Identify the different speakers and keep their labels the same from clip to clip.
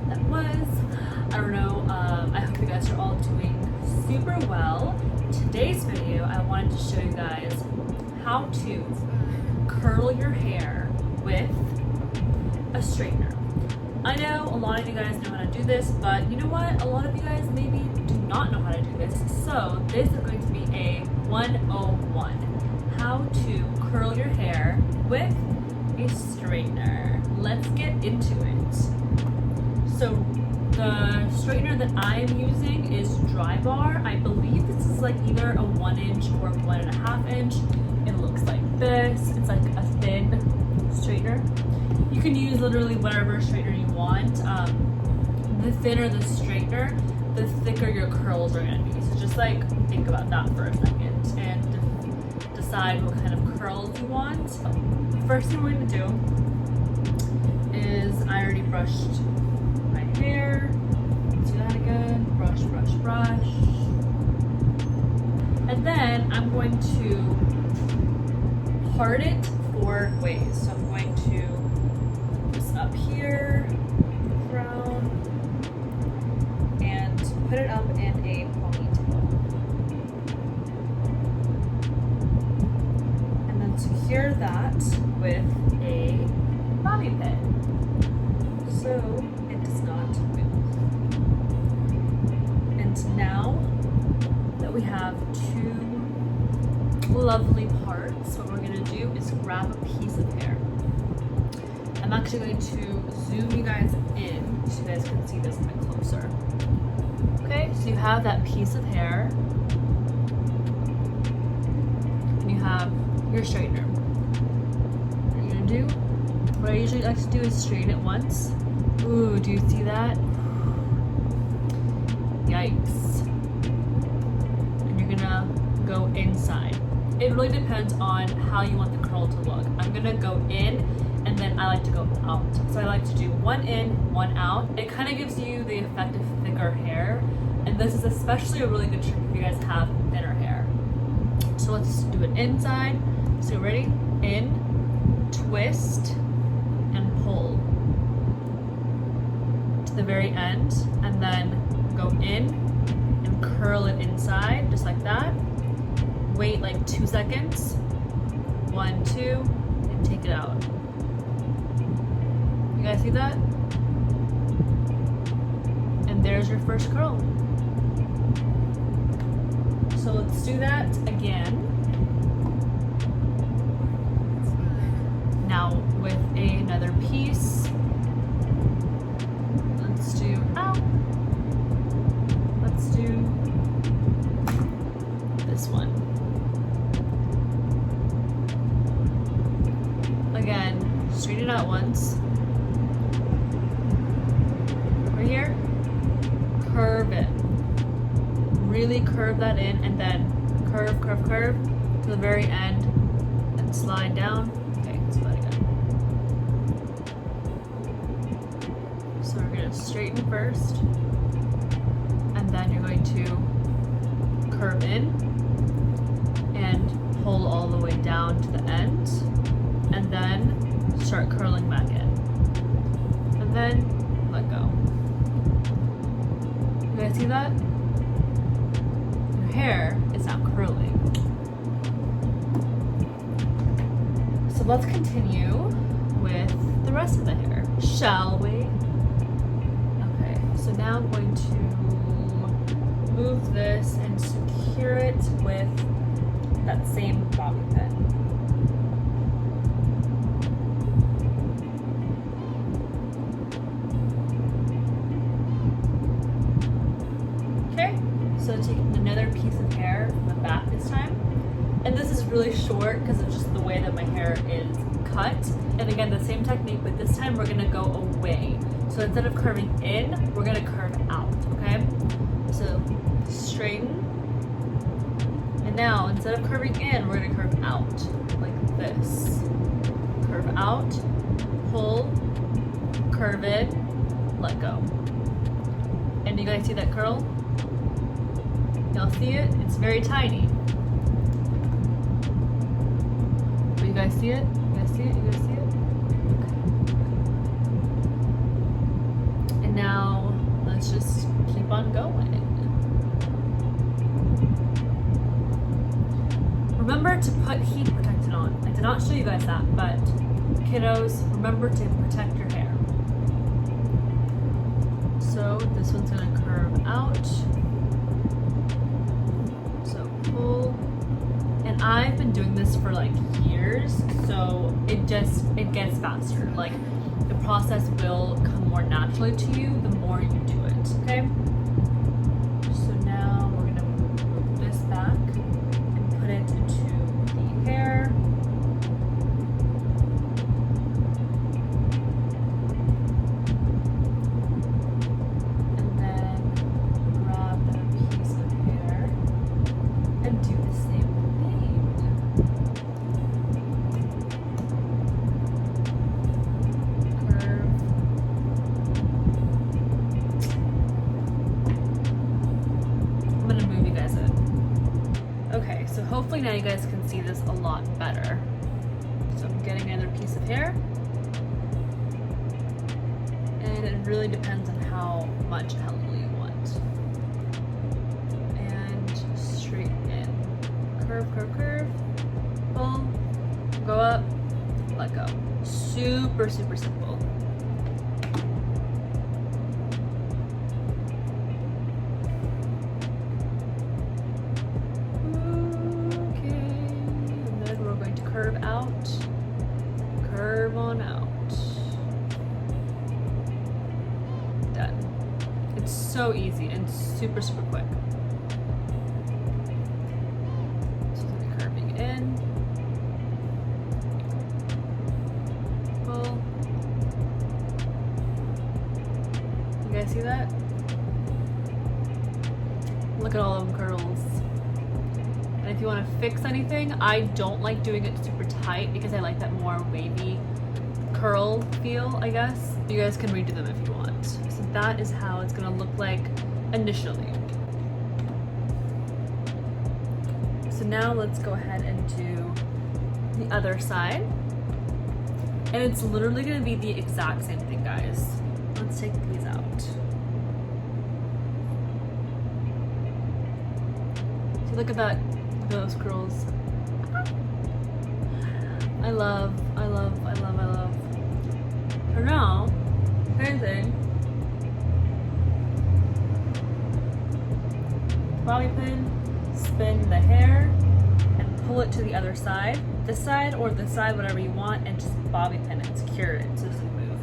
Speaker 1: what that was. I don't know. I hope you guys are all doing super well. Today's video, I wanted to show you guys how to curl your hair with a straightener. I know a lot of you guys know how to do this, but you know what? A lot of you guys maybe do not know how to do this. So this is going to be a 101. How to curl your hair with a straightener. Let's get into it. So the straightener that I'm using is Dry Bar. I believe this is like either a 1 inch or 1.5 inch. It looks like this. It's like a thin straightener. You can use literally whatever straightener you want. The thinner the straightener, the thicker your curls are gonna be. So just like think about that for a second and decide what kind of curls you want. The first thing we're gonna do is, I already brushed my hair. Let's do that again. Brush, brush, brush. And then I'm going to part it 4 ways. So I'm going to put this up here, crown, and put it up in a ponytail. And then secure that with a bobby pin so it does not move. And now that we have 2 lovely parts, what we're going to do is grab a piece of hair. I'm actually going to zoom you guys in so you guys can see this a bit closer. Okay, so you have that piece of hair and you have your straightener. What you're going to do, what I usually like to do is straighten it once. Ooh, do you see that? Yikes. And you're gonna go inside. It really depends on how you want the curl to look. I'm gonna go in and then I like to go out. So I like to do 1 in, 1 out. It kind of gives you the effect of thicker hair. And this is especially a really good trick if you guys have thinner hair. So let's do it inside. So ready? In, twist, and pull to the very end, and then go in and curl it inside just like that. Wait like 2 seconds. 1, 2, and take it out. You guys see that? And there's your first curl. So let's do that again. Now with another piece. Let's do, let's do this one. Again, straighten it out once. Right here, curve it. Really curve that in and then curve, curve, curve to the very end and slide down. Okay, let's do that again. So we're going to straighten first, and then you're going to curve in and pull all the way down to the end, and then start curling back in, and then let go. You guys see that? Your hair is now curling. So let's continue with the rest of the hair, shall we? So now I'm going to move this and secure it with that same bobby pin. Okay, so taking another piece of hair from the back this time. And this is really short because of just the way that my hair is cut. And again, the same technique, but this time we're gonna go away. So instead of curving in, we're gonna curve out, okay? So straighten. And now, instead of curving in, we're gonna curve out, like this. Curve out, pull, curve it, let go. And you guys see that curl? Y'all see it? It's very tiny. But you guys see it? You guys see it? You guys see it? Okay. And now let's just keep on going. Remember to put heat protectant on. I did not show you guys that, but kiddos, remember to protect your hair. So this one's gonna curve out. So pull. And I've been doing this for like years, so it gets faster. Like the process will come more naturally to you the more you do it, okay? So now we're gonna move this back and put it into the hair. And then grab a piece of hair and do the same thing. So hopefully now you guys can see this a lot better. So I'm getting another piece of hair. And it really depends on how much help you want. And straighten in. Curve, curve, curve. Pull. Go up. Let go. Super, super simple. Curve out, curve on out. Done. It's so easy and super, super quick. So I'm curving in. Pull. You guys see that? Look at all of them curls. And if you want to fix anything, I don't like doing it super tight because I like that more wavy curl feel, I guess. You guys can redo them if you want. So that is how it's gonna look like initially. So now let's go ahead and do the other side. And it's literally gonna be the exact same thing, guys. Let's take these out. So look at that. Those curls. I love. For now, same thing. Bobby pin, spin the hair, and pull it to the other side. This side or this side, whatever you want, and just bobby pin it, secure it so it doesn't move.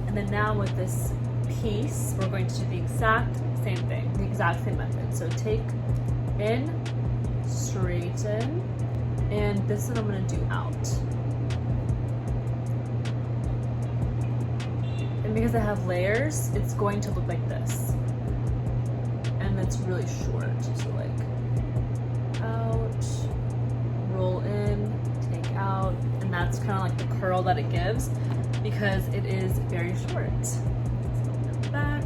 Speaker 1: And then now with this piece, we're going to do the exact same thing, the exact same method. So take in, straighten, and this is what I'm going to do out. And because I have layers, it's going to look like this. And it's really short, so like out, roll in, take out, and that's kind of like the curl that it gives because it is very short. So back,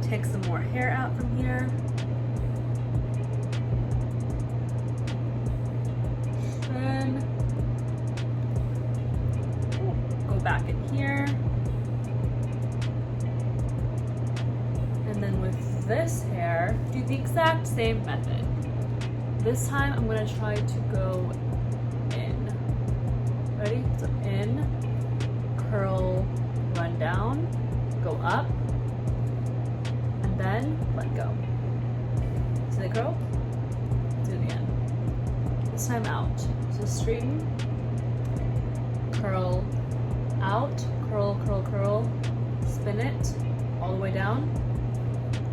Speaker 1: take some more hair out from here. Go back in here. And then with this hair, do the exact same method. This time I'm going to try to go in. Ready? So in, curl, run down, go up, and then let go. See the curl? Do it again. This time out. So straighten, curl out, curl, curl, curl, spin it all the way down,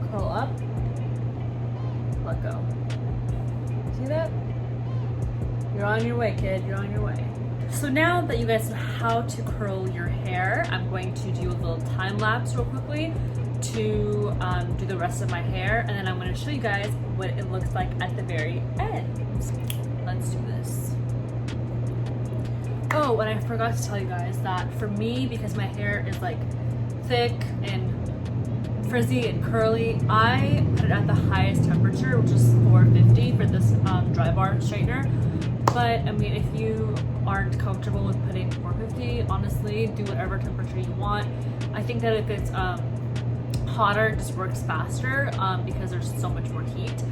Speaker 1: curl up, let go. See that? You're on your way, kid, you're on your way. So now that you guys know how to curl your hair, I'm going to do a little time lapse real quickly to do the rest of my hair, and then I'm going to show you guys what it looks like at the very end. Let's do this. Oh, and I forgot to tell you guys that for me, because my hair is like thick and frizzy and curly, I put it at the highest temperature, which is 450 for this dry bar straightener. But I mean, if you aren't comfortable with putting 450, honestly, do whatever temperature you want. I think that if it's Hotter just works faster because there's so much more heat.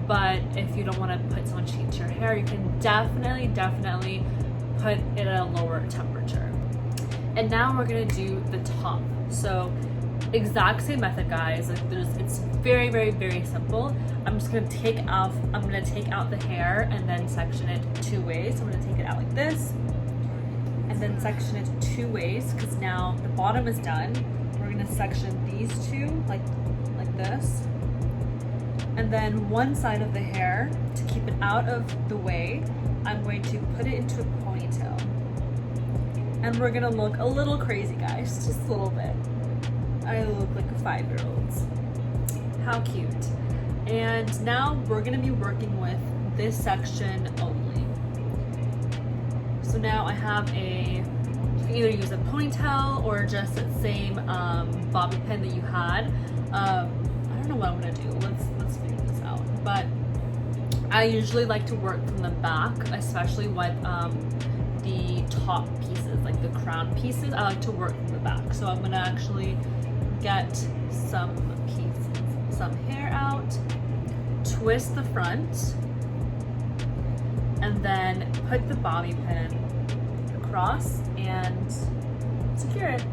Speaker 1: But if you don't want to put so much heat to your hair, you can definitely put it at a lower temperature. And now we're gonna do the top. So exact same method, guys. Like it's very simple. I'm gonna take out the hair and then section it 2 ways. So I'm gonna take it out like this and then section it 2 ways, because now the bottom is done. We're gonna section these two like this. And then one side of the hair, to keep it out of the way, I'm going to put it into a ponytail. And we're gonna look a little crazy, guys, just a little bit. I look like a 5-year-old. How cute. And now we're gonna be working with this section only. So now I have you can either use a ponytail or just that same bobby pin that you had. I don't know what I'm gonna do. Let's figure this out. But I usually like to work from the back, especially with the top pieces, like the crown pieces. I like to work from the back. So I'm gonna actually get some hair out, twist the front, and then put the bobby pin across and secure it.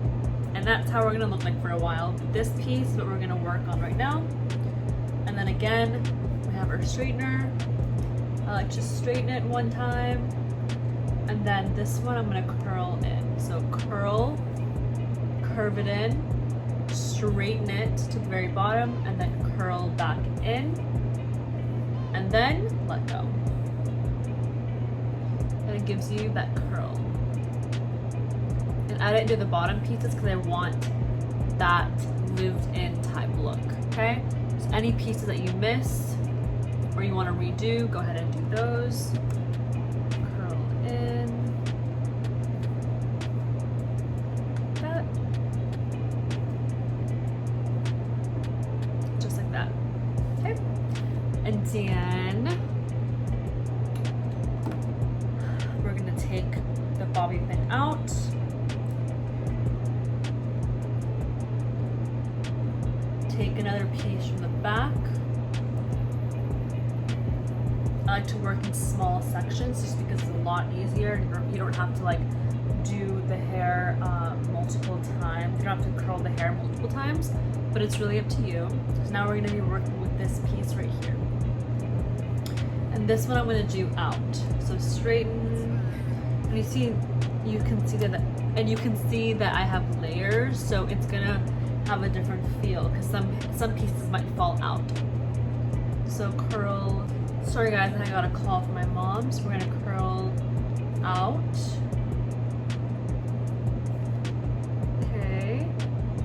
Speaker 1: And that's how we're gonna look like for a while. This piece is what we're gonna work on right now. And then again, we have our straightener. I like to straighten it one time. And then this one I'm gonna curl in. So curve it in, straighten it to the very bottom, and then curl back in, and then let go. And it gives you that curl. And I didn't do the bottom pieces because I want that lived in type look, okay? So any pieces that you missed or you want to redo, go ahead and do those. Curl in. That. Just like that. Okay. And then we're going to take the bobby pin out. Take another piece from the back. I like to work in small sections just because it's a lot easier. You don't have to like do the hair multiple times. You don't have to curl the hair multiple times, but it's really up to you. So now we're going to be working with this piece right here. And this one I'm going to do out. So straighten. And you can see that I have layers, so it's going to have a different feel because some pieces might fall out. So curl. Sorry guys, I got a call from my mom, so we're gonna curl out. Okay,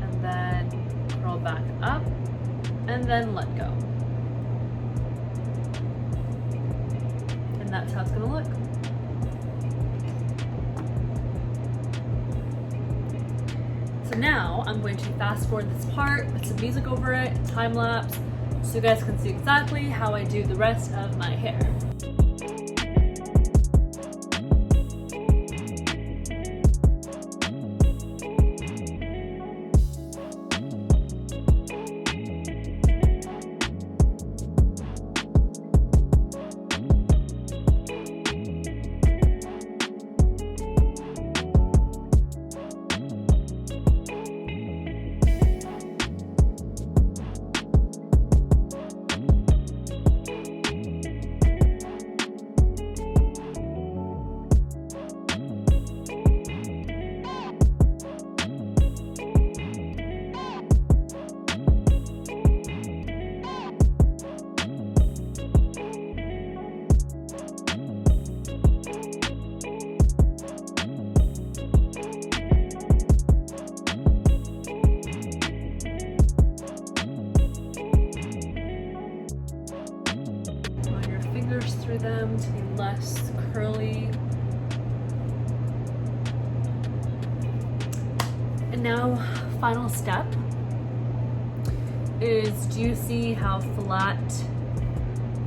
Speaker 1: and then curl back up, and then let go. And that's how it's gonna look. So now I'm going to fast forward this part, put some music over it, time lapse, so you guys can see exactly how I do the rest of my hair. Through them to be less curly. And now, final step is, do you see how flat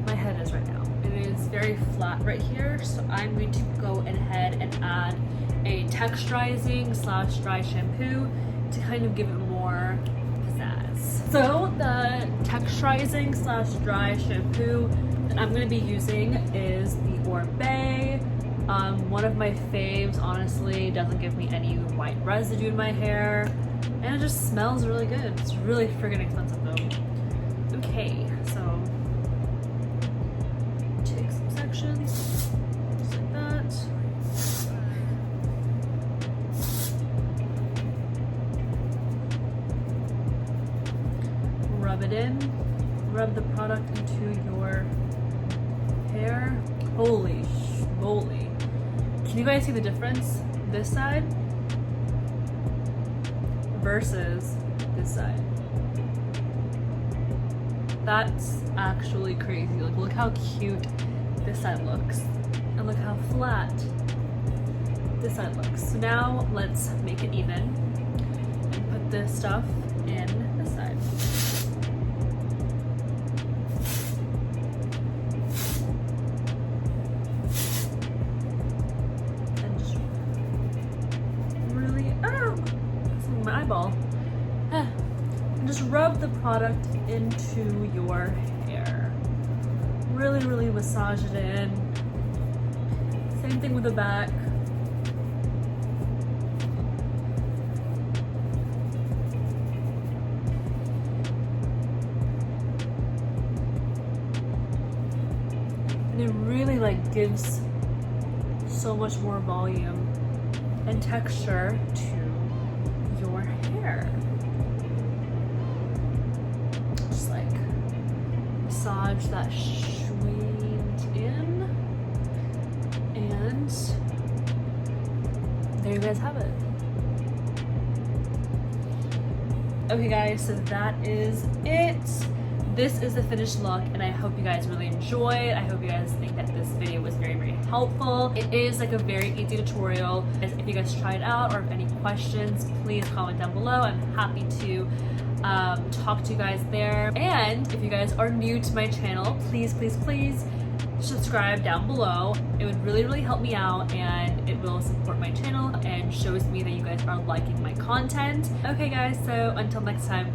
Speaker 1: my head is right now? It is very flat right here, so I'm going to go ahead and add a texturizing / dry shampoo to kind of give it more pizzazz. So the texturizing slash dry shampoo that I'm gonna be using is the Oribe. One of my faves, honestly. Doesn't give me any white residue in my hair, and it just smells really good. It's really friggin' expensive though. Okay, so take some sections, just like that. Rub it in. Rub the product into your hair. Holy moly. Can you guys see the difference? This side versus this side. That's actually crazy. Like, look how cute this side looks. And look how flat this side looks. So now let's make it even and put this stuff in this side. My eyeball. And just rub the product into your hair. Really massage it in. Same thing with the back. And it really like gives so much more volume and texture to your hair. Just like massage that shweet in, and there you guys have it. Okay guys, so that is it. This is the finished look, and I hope you guys really enjoy it. I hope you guys think that this video was very helpful. It is like a very easy tutorial. If you guys try it out or have any questions, please comment down below. I'm happy to talk to you guys there. And if you guys are new to my channel, please subscribe down below. It would really help me out, and it will support my channel and shows me that you guys are liking my content. Okay guys, so until next time.